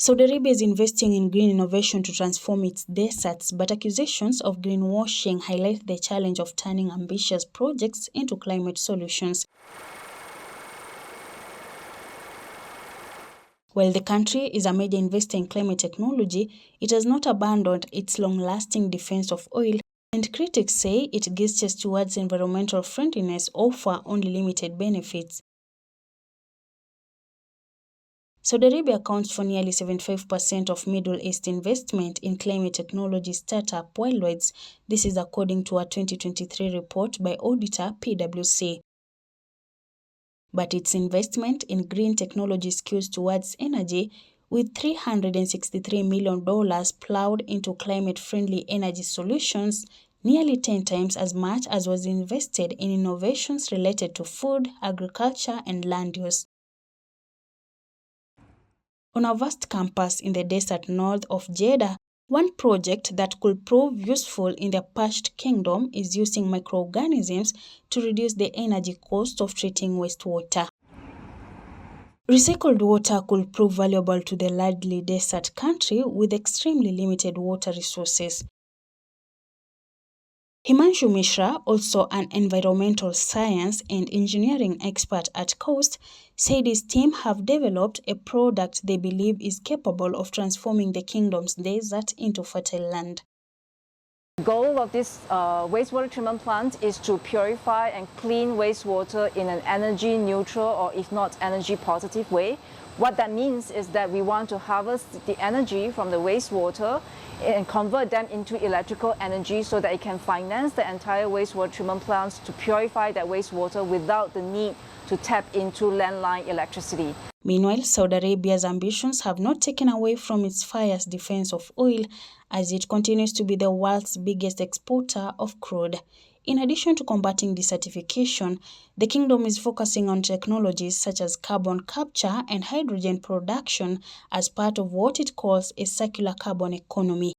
Saudi Arabia is investing in green innovation to transform its deserts, but accusations of greenwashing highlight the challenge of turning ambitious projects into climate solutions. While the country is a major investor in climate technology, it has not abandoned its long-lasting defense of oil, and critics say its gestures towards environmental friendliness offer only limited benefits. Saudi Arabia accounts for nearly 75% of Middle East investment in climate technology startup worldwide. This is according to a 2023 report by auditor PwC. But its investment in green technology skews towards energy, with $363 million plowed into climate-friendly energy solutions, nearly 10 times as much as was invested in innovations related to food, agriculture, and land use. On a vast campus in the desert north of Jeddah, one project that could prove useful in the parched kingdom is using microorganisms to reduce the energy cost of treating wastewater. Recycled water could prove valuable to the largely desert country with extremely limited water resources. Himanshu Mishra, also an environmental science and engineering expert at Coast, said his team have developed a product they believe is capable of transforming the kingdom's desert into fertile land. The goal of this wastewater treatment plant is to purify and clean wastewater in an energy neutral or if not energy positive way. What that means is that we want to harvest the energy from the wastewater and convert them into electrical energy so that it can finance the entire wastewater treatment plants to purify that wastewater without the need to tap into landline electricity. Meanwhile, Saudi Arabia's ambitions have not taken away from its fierce defense of oil, as it continues to be the world's biggest exporter of crude. In addition to combating desertification, the kingdom is focusing on technologies such as carbon capture and hydrogen production as part of what it calls a circular carbon economy.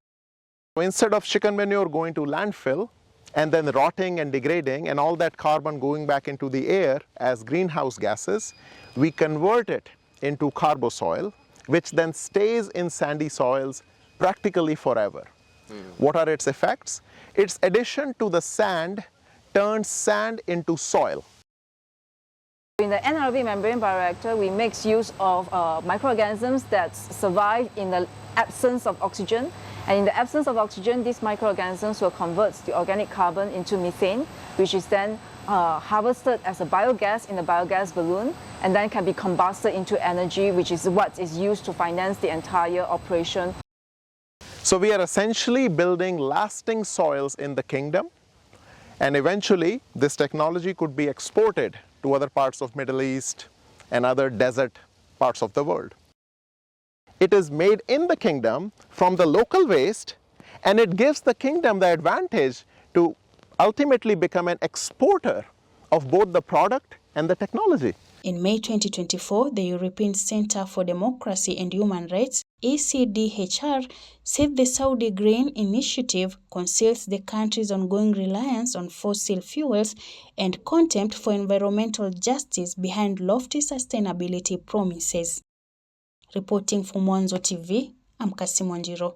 So instead of chicken manure going to landfill and then rotting and degrading and all that carbon going back into the air as greenhouse gases, we convert it into carbosoil, which then stays in sandy soils practically forever. What are its effects? Its addition to the sand turns sand into soil. In the anaerobic membrane bioreactor, we make use of microorganisms that survive in the absence of oxygen. And in the absence of oxygen, these microorganisms will convert the organic carbon into methane, which is then harvested as a biogas in a biogas balloon, and then can be combusted into energy, which is what is used to finance the entire operation. So we are essentially building lasting soils in the kingdom, and eventually this technology could be exported to other parts of Middle East and other desert parts of the world. It is made in the kingdom from the local waste, and it gives the kingdom the advantage to ultimately become an exporter of both the product and the technology. In May 2024, the European Center for Democracy and Human Rights, ECDHR, said the Saudi Green Initiative conceals the country's ongoing reliance on fossil fuels and contempt for environmental justice behind lofty sustainability promises. Reporting for Mwanzo TV, I'm Mwanzo.